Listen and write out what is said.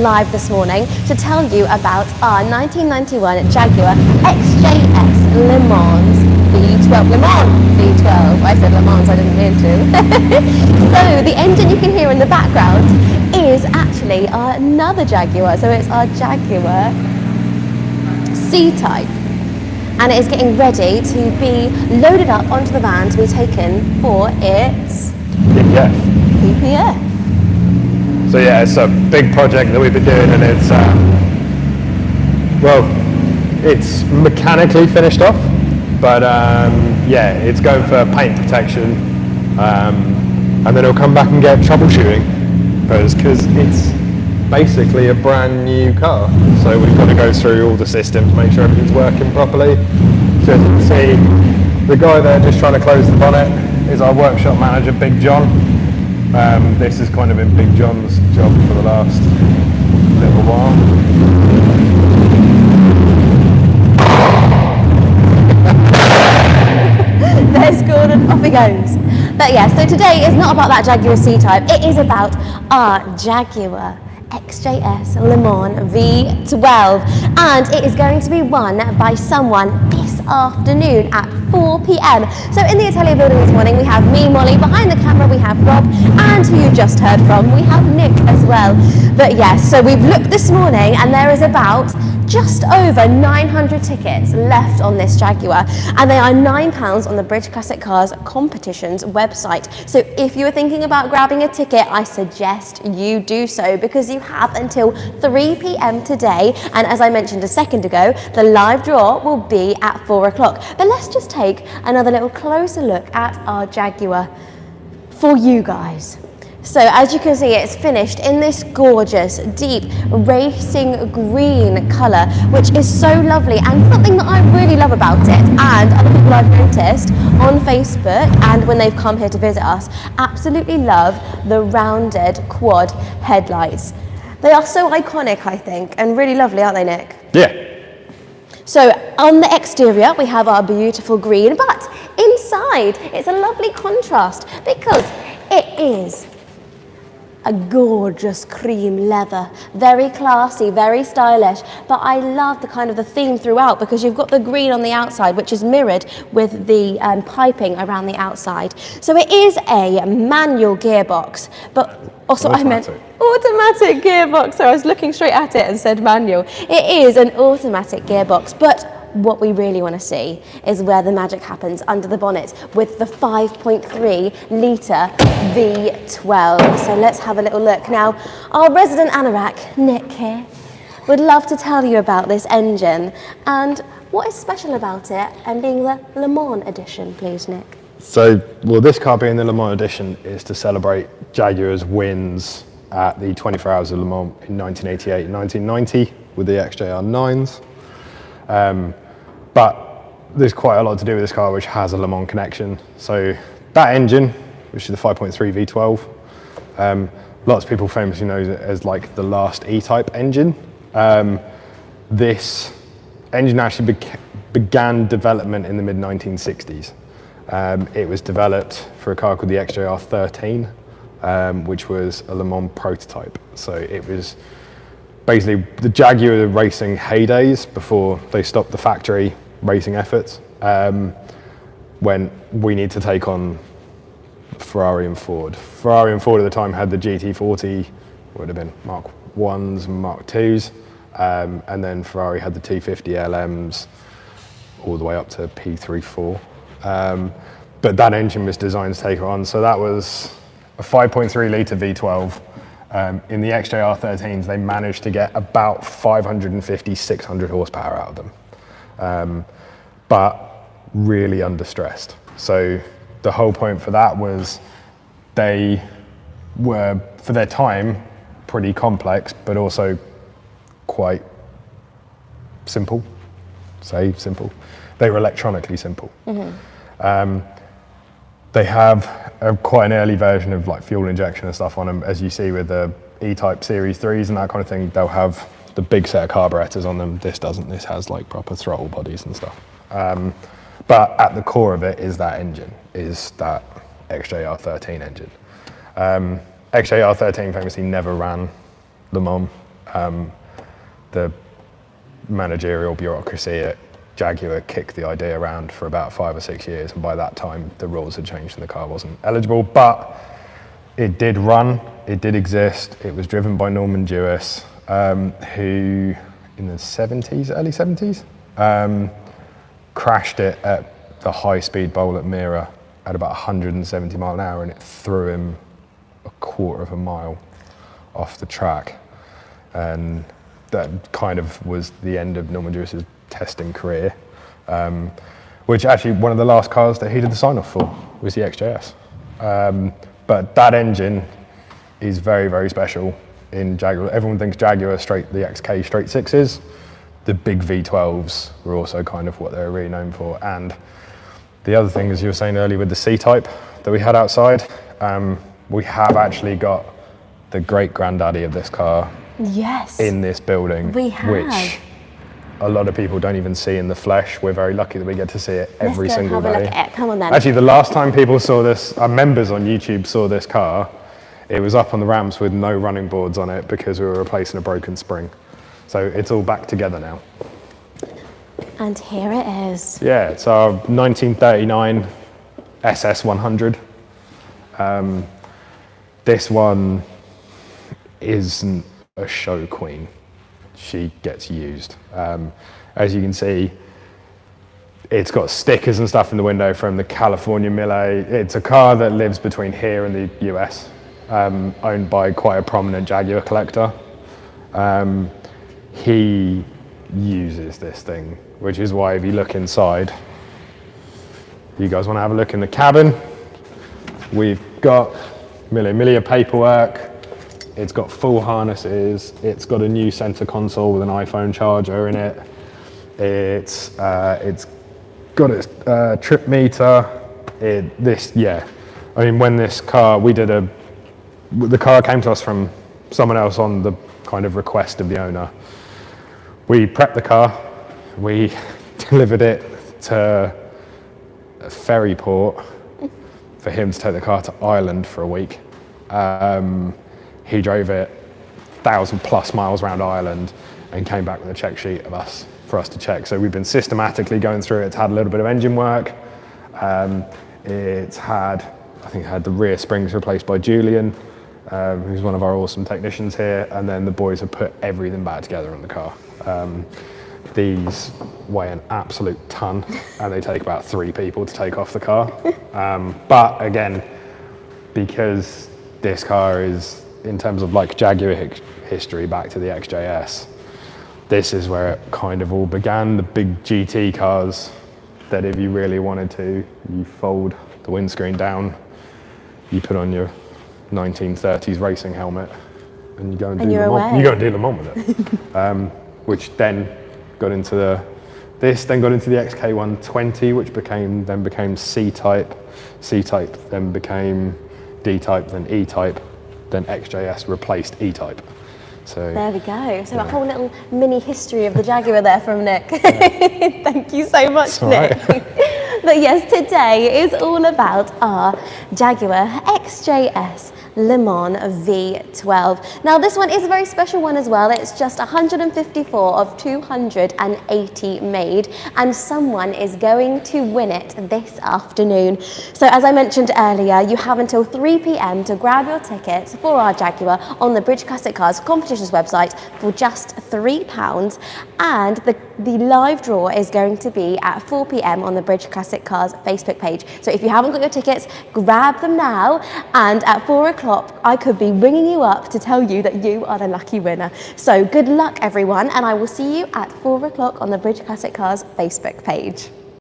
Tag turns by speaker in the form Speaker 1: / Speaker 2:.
Speaker 1: Live this morning to tell you about our 1991 Jaguar XJS Le Mans V12. Le Mans V12. I said Le Mans, I didn't mean to. So the engine you can hear in the background is actually another Jaguar. So it's our Jaguar C-Type. And it is getting ready to be loaded up onto the van to be taken for its PPF.
Speaker 2: So yeah, it's a big project that we've been doing, and it's well, it's mechanically finished off, but yeah, it's going for paint protection, and then it'll come back and get troubleshooting, because it's basically a brand new car. So we've got to go through all the systems, make sure everything's working properly. So as you can see, the guy there just trying to close the bonnet is our workshop manager, Big John. This has kind of been Big John's job for the last little while.
Speaker 1: There's Gordon, off he goes. But yeah, so today is not about that Jaguar C-Type, it is about our Jaguar XJS Le Mans V12, and it is going to be won by someone this afternoon at 4 p.m. So in the Atelier building this morning we have me, Molly, behind the camera we have Rob, and who you just heard from, we have Nick as well. But yes, so we've looked this morning and there is about just over 900 tickets left on this Jaguar, and they are £9 on the British Classic Cars Competitions website. So if you were thinking about grabbing a ticket, I suggest you do so, because you have until 3 p.m. today, and as I mentioned a second ago, the live draw will be at 4 o'clock. But let's just take another little closer look at our Jaguar for you guys. So as you can see, it's finished in this gorgeous deep racing green colour, which is so lovely, and something that I really love about it, and other people I've noticed on Facebook and when they've come here to visit us absolutely love the rounded quad headlights. They are so iconic, I think, and really lovely, aren't they, Nick?
Speaker 2: Yeah.
Speaker 1: So on the exterior we have our beautiful green, but inside it's a lovely contrast because it is a gorgeous cream leather, very classy, very stylish, but I love the kind of the theme throughout, because you've got the green on the outside which is mirrored with the piping around the outside. So it is a manual gearbox, but also I meant automatic gearbox, so I was looking straight at it and said manual. It is an automatic gearbox, but what we really want to see is where the magic happens under the bonnet with the 5.3 litre V12. So let's have a little look. Now, our resident anorak, Nick here, would love to tell you about this engine and what is special about it, and being the Le Mans edition, please, Nick.
Speaker 2: So, well, this car being the Le Mans edition is to celebrate Jaguar's wins at the 24 Hours of Le Mans in 1988 and 1990 with the XJR 9s. But there's quite a lot to do with this car, which has a Le Mans connection. So that engine, which is the 5.3 V12, lots of people famously know it as like the last E-Type engine. This engine actually began development in the mid-1960s. It was developed for a car called the XJR 13, which was a Le Mans prototype. So it was basically the Jaguar racing heydays before they stopped the factory racing efforts, when we need to take on Ferrari and Ford. Ferrari and Ford at the time had the GT40, would have been Mark 1s and Mark 2s, and then Ferrari had the T50 LMs all the way up to P34. But that engine was designed to take her on, so that was a 5.3 litre V12. In the XJR 13s, they managed to get about 550, 600 horsepower out of them, but really understressed. So the whole point for that was they were, for their time, pretty complex, but also quite simple. Say simple. They were electronically simple. Mm-hmm. They have quite an early version of like fuel injection and stuff on them, as you see with the E-Type Series 3s and that kind of thing. They'll have the big set of carburetors on them. This doesn't. This has like proper throttle bodies and stuff. But at the core of it is that engine, is that XJR 13 engine. XJR 13 famously never ran Le Mans. The managerial bureaucracy at Jaguar kicked the idea around for about 5 or 6 years, and by that time the rules had changed and the car wasn't eligible, but it did run, it did exist. It was driven by Norman Jewis, who in the 70s, early 70s, crashed it at the high-speed bowl at Mira at about 170 mile an hour, and it threw him a quarter of a mile off the track. And that kind of was the end of Norman Jewis's testing career, which actually one of the last cars that he did the sign-off for was the XJS. But that engine is very, very special in Jaguar. Everyone thinks Jaguar straight, the XK straight sixes. The big V12s were also kind of what they were really known for. And the other thing, as you were saying earlier with the C-Type that we had outside, we have actually got the great granddaddy of this car in this building, which a lot of people don't even see in the flesh. We're very lucky that we get to see it every single day.
Speaker 1: Let's go have a look at it. Come on then.
Speaker 2: Actually, the last time people saw this, our members on YouTube saw this car, it was up on the ramps with no running boards on it because we were replacing a broken spring. So it's all back together now.
Speaker 1: And here it is.
Speaker 2: Yeah, it's our 1939 SS100. This one isn't a show queen. She gets used. As you can see, it's got stickers and stuff in the window from the California Millet. It's a car that lives between here and the US, owned by quite a prominent Jaguar collector. He uses this thing, which is why if you look inside, you guys want to have a look in the cabin. We've got milli paperwork. It's got full harnesses. It's got a new center console with an iPhone charger in it. It's got its trip meter. I mean, when this car, the car came to us from someone else on the kind of request of the owner. We prepped the car. We delivered it to a ferry port for him to take the car to Ireland for a week. He drove it 1,000+ miles around Ireland and came back with a check sheet for us to check. So we've been systematically going through it. It's had a little bit of engine work. It's had, I think it had the rear springs replaced by Julian, who's one of our awesome technicians here. And then the boys have put everything back together on the car. These weigh an absolute ton and they take about 3 people to take off the car. But again, because this car is, in terms of like Jaguar history back to the XJS, this is where it kind of all began. The big GT cars that if you really wanted to, you fold the windscreen down, you put on your 1930s racing helmet and you go and do Le Mans. You go and do Le Mans with it. Which then got into the XK120, which then became C-Type. C-Type then became D-Type, then E-Type, then XJS replaced E-Type. So
Speaker 1: there we go. So a whole little mini history of the Jaguar there from Nick. Thank you so much, Nick. But yes, today is all about our Jaguar XJS Le Mans V12. Now this one is a very special one as well. It's just 154 of 280 made, and someone is going to win it this afternoon. So as I mentioned earlier, you have until 3 p.m. to grab your tickets for our Jaguar on the British Classic Cars competitions website for just £3, and the live draw is going to be at 4 p.m. on the British Classic Cars Facebook page. So if you haven't got your tickets, grab them now, and at 4 o'clock I could be ringing you up to tell you that you are the lucky winner. So good luck everyone, and I will see you at 4 o'clock on the British Classic Cars Facebook page.